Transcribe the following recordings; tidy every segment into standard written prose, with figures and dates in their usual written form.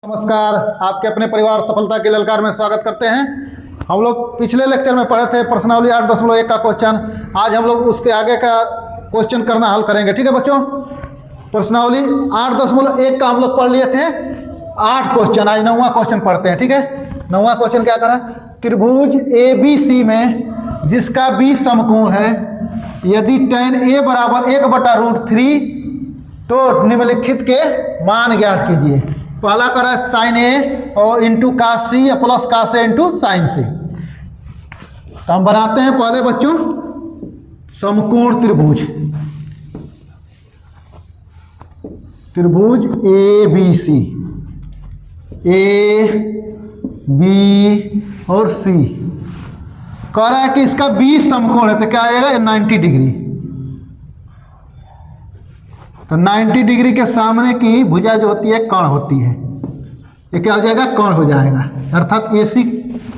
नमस्कार, आपके अपने परिवार सफलता के ललकार में स्वागत करते हैं। हम लोग पिछले लेक्चर में पढ़े थे प्रश्नावली 8.1 का क्वेश्चन। आज हम लोग उसके आगे का क्वेश्चन करना हल करेंगे। ठीक है बच्चों, प्रश्नावली 8.1 का हम लोग पढ़ लिए थे 8 क्वेश्चन। आज 9वां क्वेश्चन पढ़ते हैं। ठीक है, 9वां क्वेश्चन क्या करा? त्रिभुज ABC में जिसका B समकोण है, यदि tan A बराबर 1/√3 तो निम्नलिखित के मान ज्ञात कीजिए। पहला करा साइन A और into cos C plus cos A into sine C। तो हम बनाते हैं पहले बच्चों समकोण त्रिभुज। त्रिभुज ABC, A B और C। कह रहा है कि इसका B समकोण है तो क्या आएगा? 90 डिग्री। तो 90 डिग्री के सामने की भुजा जो होती है कर्ण होती है। ये क्या हो जाएगा? कर्ण हो जाएगा। अर्थात AC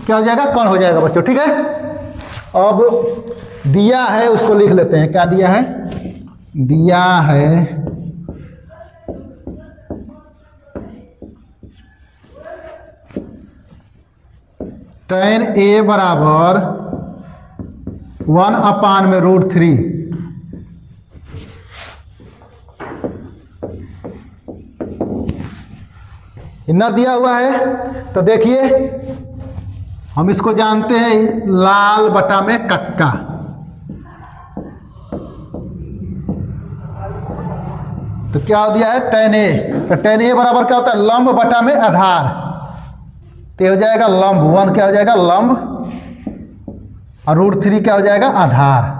क्या हो जाएगा? कर्ण हो जाएगा बच्चों। ठीक है, अब दिया है उसको लिख लेते हैं। क्या दिया है? दिया है tan A बराबर 1/√3। इतना दिया हुआ है तो देखिए हम इसको जानते हैं लाल बटा में कक्का। तो क्या दिया है? tan A। तो tan A बराबर क्या होता है? लंब बटा में आधार। तो हो जाएगा लंब 1 क्या हो जाएगा? लंब और √3 क्या हो जाएगा? आधार।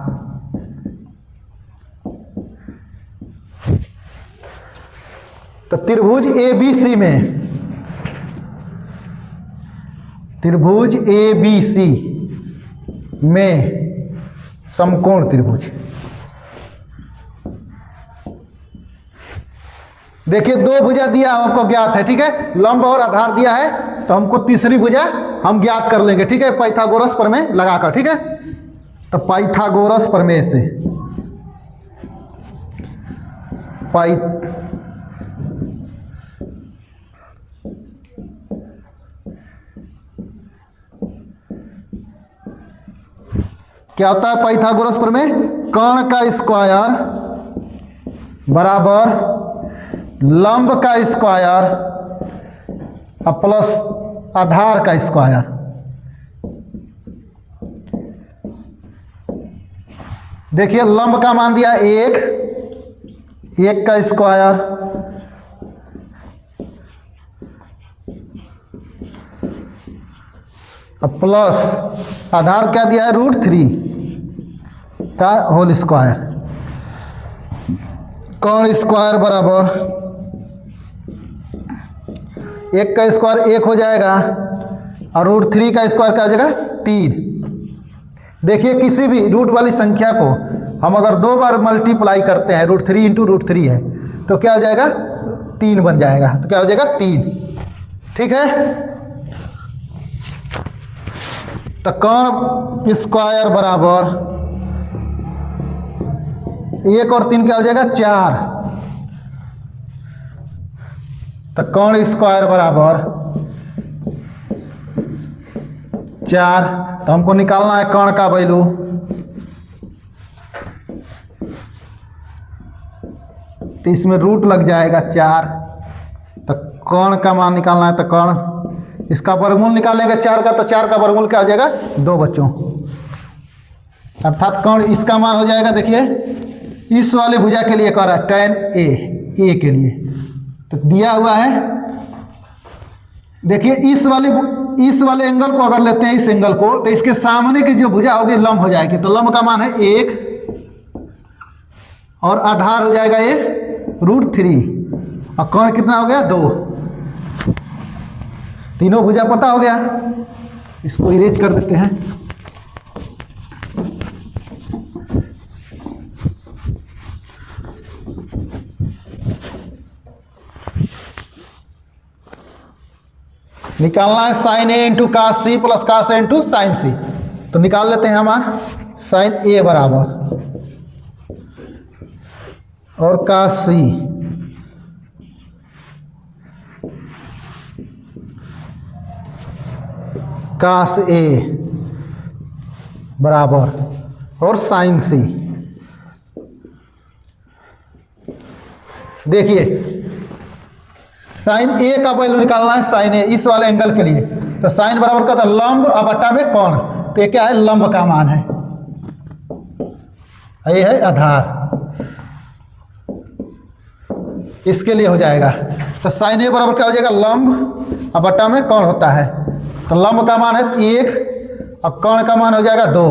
तो त्रिभुज ABC में, त्रिभुज ABC में समकोण त्रिभुज। देखिए दो भुजा दिया हमको ज्ञात है। ठीक है, लंब और आधार दिया है तो हमको तीसरी भुजा हम ज्ञात कर लेंगे। ठीक है, पाइथागोरस प्रमेय लगाकर। ठीक है, तो पाइथागोरस प्रमेय से क्या होता है? पाइथागोरस प्रमेय कर्ण का स्क्वायर बराबर लंब का स्क्वायर प्लस आधार का स्क्वायर। देखिए लंब का मान दिया 1 का स्क्वायर प्लस आधार क्या दिया है? √3 का होल स्क्वायर। कर्ण स्क्वायर बराबर 1 का स्क्वायर 1 हो जाएगा और √3 का स्क्वायर क्या हो जाएगा? 3। देखिए किसी भी रूट वाली संख्या को हम अगर 2 बार मल्टीप्लाई करते हैं, √3 इंटू √3 है तो क्या हो जाएगा? 3 बन जाएगा। तो क्या हो जाएगा? 3। ठीक है, तो कर्ण स्क्वायर बराबर 1 और 3 क्या हो जाएगा? 4। तो कर्ण स्क्वायर बराबर 4। तो हमको निकालना है कर्ण का वैल्यू। तो इसमें रूट लग जाएगा 4। तो कर्ण का मान निकालना है तो कर्ण इसका वर्गमूल निकालेंगे 4 का। तो 4 का वर्गमूल क्या हो जाएगा? 2 बच्चों। अर्थात कर्ण इसका मान हो जाएगा। देखिए इस वाले भुजा के लिए कह रहा है tan A के लिए तो दिया हुआ है। देखिए इस वाले एंगल को अगर लेते हैं, इस एंगल को, तो इसके सामने की जो भुजा होगी लंब हो जाएगी। तो लंब का मान है 1 और आधार हो जाएगा ये √3 और कर्ण कितना हो गया? 2। तीनों भुजा पता हो गया। इसको इरेज कर देते हैं। निकालना है sine A into cos C plus cos A into sine C। तो निकाल लेते हैं हमारा साइन A बराबर और कास C कास ए बराबर और साइन सी। देखिए साइन ए का वैल्यू निकालना है, साइन ए इस वाले एंगल के लिए, तो साइन बराबर का था लंब और बटा में कोण, तो ये क्या है, लंब का मान है, ये है आधार, इसके लिए हो जाएगा। तो साइन ए बराबर क्या हो जाएगा, लंब और बटा में कोण होता है, तो लंब का मान है 1 और कोण का मान हो जाएगा 2।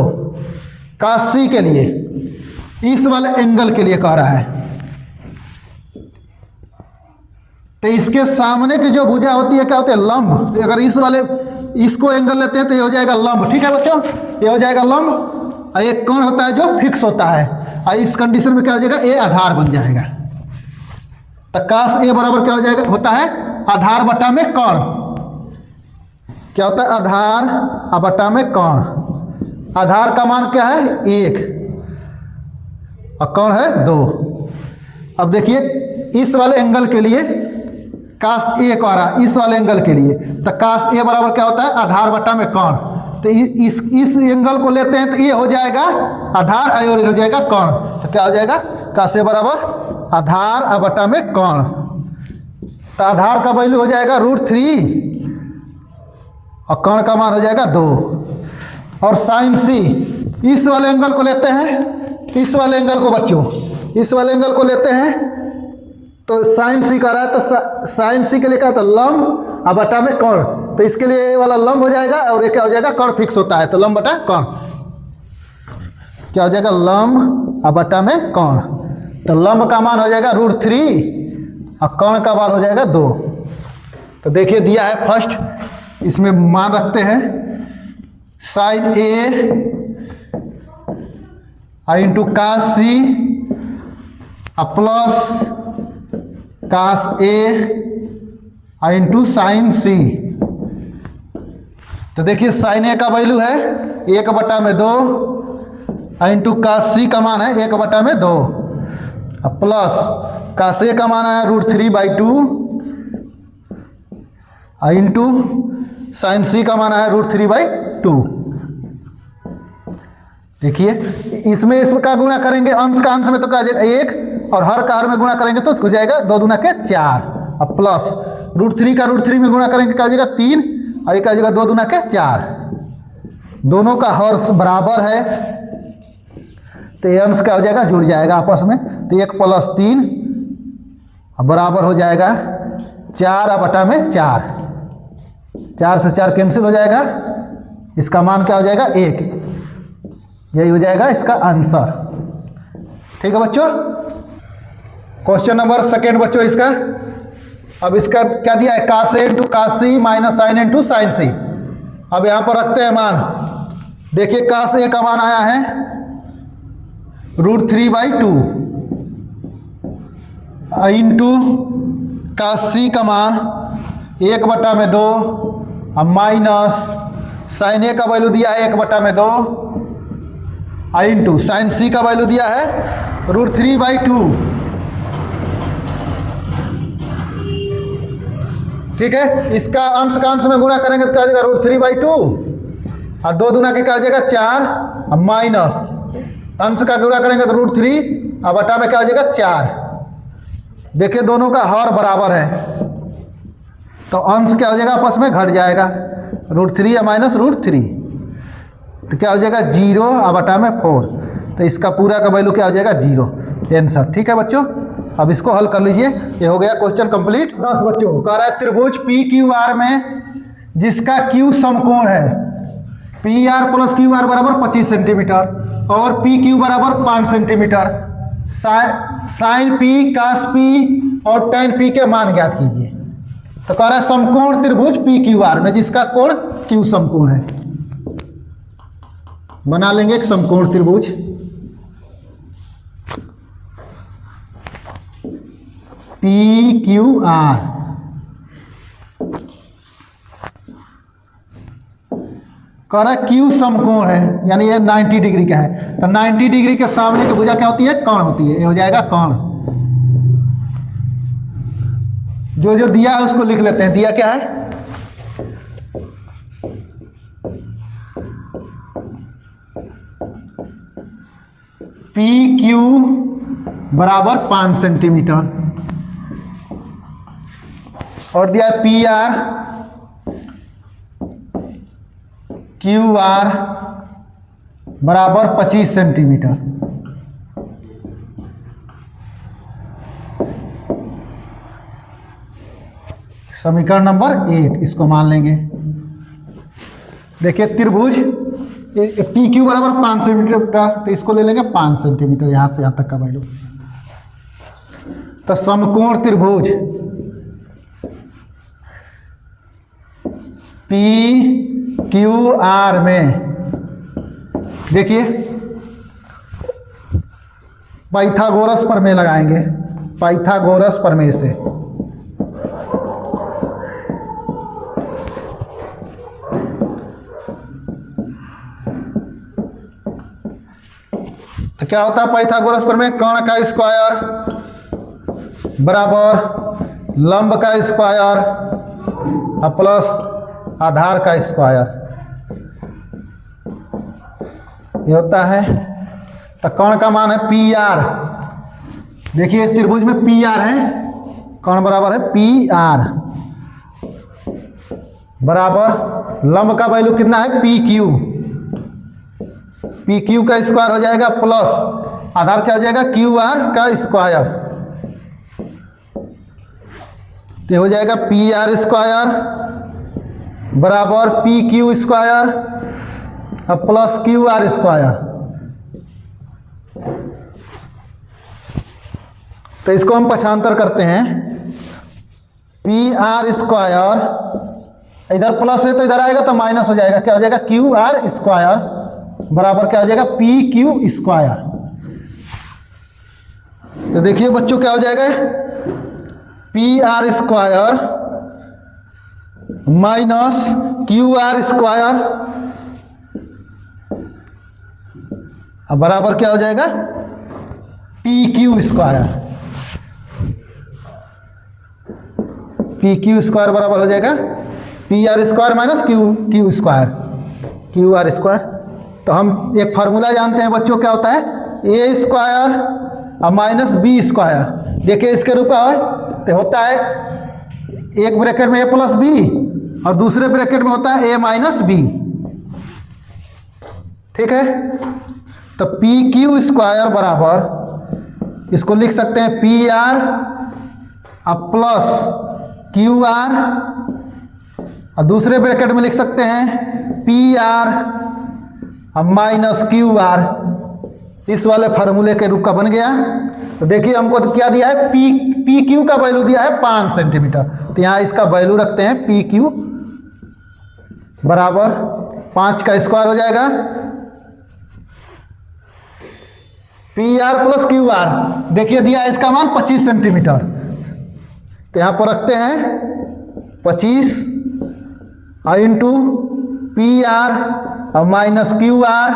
कास सी के लिए, इस वाले एंगल के लिए कह रहा है, तो इसके सामने की जो भुजा होती है क्या होती है, लंब। अगर इस वाले इसको एंगल लेते हैं तो ये हो जाएगा लंब, ठीक है बच्चों, ये हो जाएगा लंब। और एक कोण होता है जो फिक्स होता है, और इस कंडीशन में क्या हो जाएगा, ये आधार बन जाएगा। तो कास ए बराबर क्या हो जाएगा, होता है आधार बटा में कोण, क्या होता है, आधार और बटा में कोण। आधार का मान क्या है 1 और कोण है 2। अब देखिए इस वाले एंगल के लिए कास ए कह रहा है, इस वाले एंगल के लिए, तो कास ए बराबर क्या होता है, आधार बटा में कोण। तो इस एंगल को लेते हैं तो ये हो जाएगा आधार और हो जाएगा कोण, तो क्या हो जाएगा, कास ए बराबर आधार और बटा में कोण। तो आधार का वैल्यू हो जाएगा √3 और कोण का मान हो जाएगा 2। और साइन सी, इस वाले एंगल को लेते हैं, इस वाले एंगल को बच्चों, इस वाले एंगल को लेते हैं, तो साइन सी का रहा है, तो साइन सी के लिए क्या होता है, लंब और बटा में कोण, तो इसके लिए ये वाला लंब हो जाएगा और ये क्या हो जाएगा, कोण फिक्स होता है, तो लंब बटा कोण क्या हो जाएगा, लंब और बटा में कोण। तो लंब का मान हो जाएगा √3 और कोण का मान हो जाएगा 2। तो देखिए दिया है फर्स्ट, इसमें मान रखते हैं sine A into cos C plus cos A into sine C. तो देखिए साइन ए का वैल्यू है 1/2 इंटू कास सी का मान है 1/2 प्लस कास ए का मान है √3/2 इंटू साइन सी का मान है √3/2। देखिए इसमें इसका गुणा करेंगे, अंश का अंश में तो क्या जाएगा 1 और हर का हर में गुणा करेंगे तो हो जाएगा 2 दूना के 4 और प्लस √3 का √3 में गुणा करेंगे क्या हो जाएगा 3 और एक आ जाएगा 2 दूना के 4। दोनों का हर बराबर है तो ये अंश क्या हो जाएगा, जुड़ जाएगा आपस में, तो 1 + 3 बराबर हो जाएगा 4/4। 4 से 4 कैंसिल हो जाएगा, इसका मान क्या हो जाएगा 1। यही हो जाएगा इसका आंसर। ठीक है बच्चों, क्वेश्चन नंबर 2 बच्चों इसका। अब इसका क्या दिया है, कास A into cos C minus sine into sine सी। अब यहाँ पर रखते हैं मान। देखिए कास ए का मान आया है √3/2 इंटू कास सी का मान 1/2 और माइनस साइन ए का वैल्यू दिया है 1/2 इंटू साइन सी का वैल्यू दिया है √3/2। ठीक है, इसका अंश का अंश में गुणा करेंगे तो क्या हो जाएगा √3/2 और 2 दूना के क्या हो जाएगा 4 और माइनस अंश का गुणा करेंगे तो √3 और बटा में क्या हो जाएगा 4। देखिए दोनों का हर बराबर है तो अंश क्या हो जाएगा आपस में घट जाएगा, √3 या माइनस √3 तो क्या हो जाएगा 0 और बटा में 4। तो इसका पूरा का वैल्यू क्या हो जाएगा 0 आंसर। ठीक है बच्चों, अब इसको हल कर लीजिए। ये हो गया क्वेश्चन कंप्लीट। 10 बच्चों कह रहा है त्रिभुज PQR में जिसका Q समकोण है PR + QR बराबर 25 सेंटीमीटर और PQ बराबर 5 सेंटीमीटर, साइन P कास P और tan P के मान ज्ञात कीजिए। तो कह रहा है समकोण त्रिभुज PQR में जिसका कोण Q समकोण है। बना लेंगे एक समकोण त्रिभुज। PQR कह रहा है Q समकोण है, यानी ये 90 डिग्री का है, तो 90 डिग्री के सामने की भुजा क्या होती है, कोण होती है। ये हो जाएगा कोण। जो जो दिया है उसको लिख लेते हैं। दिया क्या है, पी क्यू बराबर 5 सेंटीमीटर और दिया है पी आर क्यू आर बराबर 25 सेंटीमीटर। समीकरण नंबर 1 इसको मान लेंगे। देखिए त्रिभुज पी क्यू बराबर 5 सेंटीमीटर, तो इसको ले लेंगे 5 सेंटीमीटर यहाँ से यहाँ तक का वैल्यू। तो समकोण त्रिभुज पी क्यू आर में देखिए पाइथागोरस प्रमेय लगाएंगे, पाइथागोरस प्रमेय से। तो क्या होता है पाइथागोरस प्रमेय? कर्ण का स्क्वायर बराबर लंब का स्क्वायर और प्लस आधार का स्क्वायर, ये होता है। तो कर्ण का मान है पी आर। देखिए इस त्रिभुज में पी आर है, कर्ण बराबर है पी आर बराबर लंब का वैल्यू कितना है पी क्यू। पी क्यू का स्क्वायर हो जाएगा प्लस आधार क्या हो जाएगा क्यू आर का स्क्वायर, तो हो जाएगा पी आर स्क्वायर बराबर पी क्यू स्क्वायर और प्लस क्यू आर स्क्वायर। तो इसको हम पक्षांतर करते हैं। पी आर स्क्वायर इधर प्लस है तो इधर आएगा तो माइनस हो जाएगा, क्या हो जाएगा क्यू आर स्क्वायर बराबर क्या हो जाएगा पी क्यू स्क्वायर। तो देखिए बच्चों क्या हो जाएगा P R square minus Q R square बराबर क्या हो जाएगा P Q square. P Q square बराबर हो जाएगा P R square minus Q square, Q R square. तो हम एक फार्मूला जानते हैं बच्चों, क्या होता है ए स्क्वायर और माइनस बी स्क्वायर। देखिए इसके रूप है तो होता है एक ब्रैकेट में ए प्लस बी और दूसरे ब्रैकेट में होता है ए माइनस बी, ठीक है। तो पी क्यू स्क्वायर बराबर इसको लिख सकते हैं पी आर और प्लस क्यू आर और दूसरे ब्रैकेट में लिख सकते हैं पी आर और माइनस क्यू आर। इस वाले फार्मूले के रूप का बन गया। तो देखिए हमको क्या दिया है पी क्यू का वैल्यू दिया है 5 सेंटीमीटर, तो यहाँ इसका वैल्यू रखते हैं पी क्यू बराबर 5 का स्क्वायर हो जाएगा P R plus Q R. देखिए दिया है इसका मान 25 सेंटीमीटर, तो यहाँ पर रखते हैं 25 और इंटू पी आर और माइनस क्यू आर।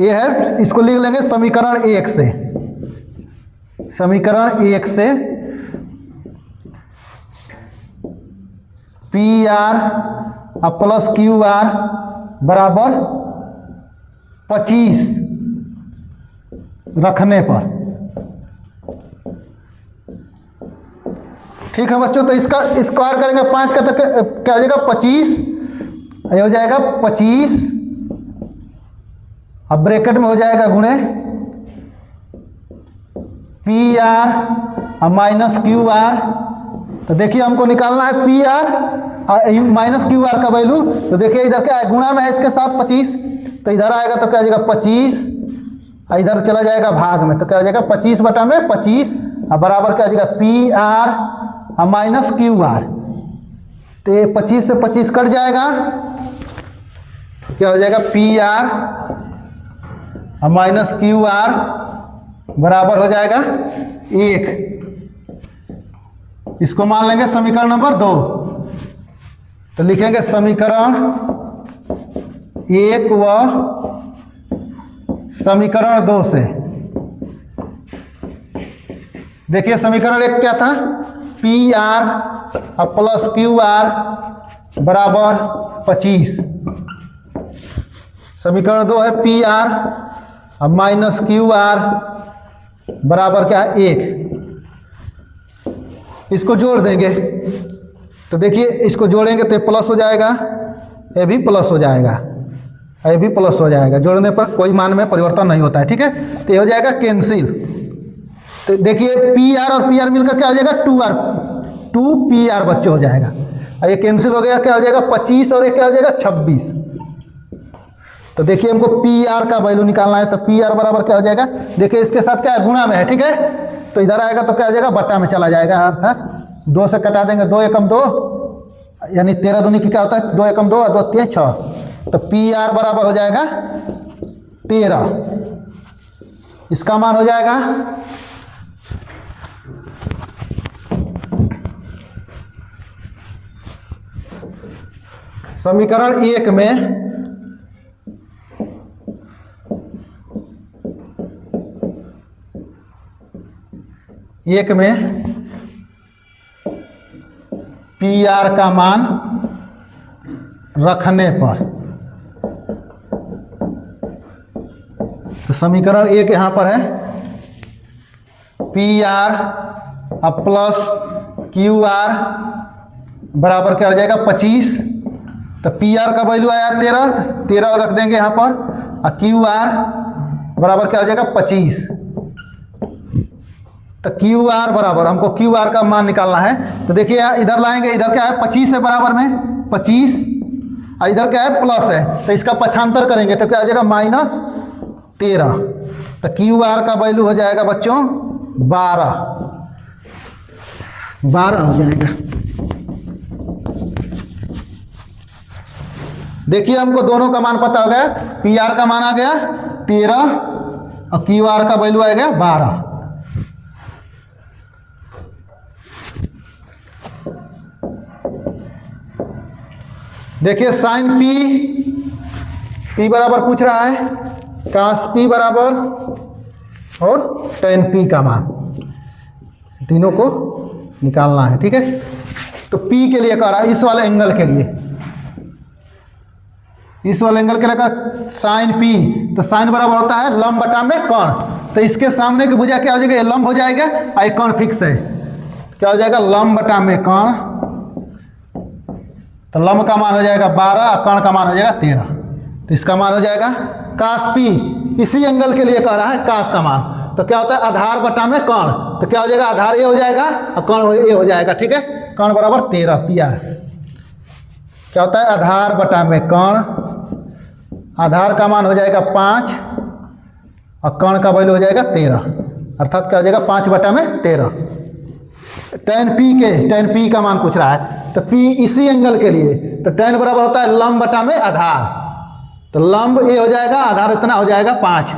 ये है, इसको लिख लेंगे समीकरण 1 से। समीकरण 1 से पी आर और प्लस क्यू आर बराबर 25 रखने पर, ठीक है बच्चों। तो इसका स्क्वायर करेंगे 5 का तो क्या हो जाएगा 25, ये हो जाएगा 25 अब ब्रैकेट में हो जाएगा गुणे पी आर और माइनस क्यू आर। तो देखिए हमको निकालना है पी आर और माइनस क्यू आर का वैल्यू। तो देखिए इधर क्या है गुणा में है इसके साथ 25, तो इधर आएगा तो क्या हो जाएगा 25 और इधर चला जाएगा भाग में, तो क्या हो जाएगा 25 बटा में 25 और बराबर क्या हो जाएगा पी आर और माइनस क्यू आर। तो ये 25 से 25 कट जाएगा, क्या हो जाएगा पी आर और माइनस क्यू आर बराबर हो जाएगा 1। इसको मान लेंगे समीकरण नंबर 2। तो लिखेंगे समीकरण 1 व समीकरण 2 से। देखिए समीकरण 1 क्या था पी आर और प्लस क्यू आर बराबर 25। समीकरण 2 है पी आर अब माइनस क्यू आर बराबर क्या है 1, इसको जोड़ देंगे तो देखिए इसको जोड़ेंगे तो प्लस हो जाएगा, ये भी प्लस हो जाएगा, ये भी प्लस हो जाएगा, जोड़ने पर कोई मान में परिवर्तन नहीं होता है, ठीक है। तो ये हो जाएगा कैंसिल। तो देखिए पी आर और पी आर मिलकर क्या हो जाएगा 2R, 2PR बच्चों हो जाएगा। और ये कैंसिल हो गया, क्या हो जाएगा 25 और ये क्या हो जाएगा 26। तो देखिए हमको पी आर का वैल्यू निकालना है, तो पी आर बराबर क्या हो जाएगा, देखिए इसके साथ क्या है गुणा में है, ठीक है। तो इधर आएगा तो क्या हो जाएगा बट्टा में चला जाएगा, अर्थात 2 से कटा देंगे, 2 एकम 2 यानी 13 दूनी की क्या होता है 2 एकम 2 और 2 3 6। तो पी आर बराबर हो जाएगा 13, इसका मान हो जाएगा समीकरण 1 में पी आर का मान रखने पर, तो समीकरण 1 यहाँ पर है पी आर अब प्लस क्यू आर बराबर क्या हो जाएगा 25। तो पी आर का वैल्यू आया 13 रख देंगे यहाँ पर, और क्यू आर बराबर क्या हो जाएगा 25। तो क्यू आर बराबर हमको क्यू आर का मान निकालना है, तो देखिए इधर लाएंगे, इधर क्या है 25 है बराबर में 25, और इधर क्या है प्लस है, तो इसका पक्षांतर करेंगे तो क्या हो जाएगा -13। तो क्यू आर का वैल्यू हो जाएगा बच्चों 12 हो जाएगा। देखिए हमको दोनों का मान पता हो गया, पी आर का मान आ गया 13 और क्यू आर का वैल्यू आ गया 12। देखिए साइन पी बराबर पूछ रहा है कास पी बराबर और टेन पी का मान, तीनों को निकालना है, ठीक है। तो पी के लिए कह रहा है इस वाले एंगल के लिए, इस वाले एंगल के लिए साइन पी, तो साइन बराबर होता है लंब बटा में कोण। तो इसके सामने की भुजा क्या हो जाएगा, ये लंब हो जाएगा और ये कोण फिक्स है, क्या हो जाएगा लंब बटा में कोण। तो लंब का मान हो जाएगा 12 और कोण का मान हो जाएगा 13। तो इसका मान हो जाएगा कास पी, इसी एंगल के लिए कह रहा है कास का मान। तो क्या होता है आधार बटा में कोण, तो क्या हो जाएगा आधार ए हो जाएगा और कोण ए हो जाएगा, ठीक है। कोण बराबर 13 पी आर, क्या होता है आधार बटा में कोण, आधार का मान हो जाएगा 5 और कोण का वैल्यू हो जाएगा 13, अर्थात क्या हो जाएगा 5 बटा में 13। टेन पी का मान पूछ रहा है, तो पी इसी एंगल के लिए, तो टेन बराबर होता है लंब बटा में आधार, तो लंब ए हो जाएगा आधार इतना हो जाएगा 5,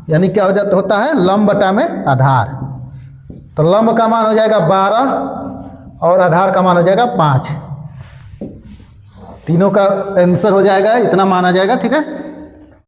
यानी क्या हो जाता होता है लंब बटा में आधार। तो लंब का मान हो जाएगा 12 और आधार का मान हो जाएगा 5, तीनों का आंसर हो जाएगा इतना मान आ जाएगा, ठीक है।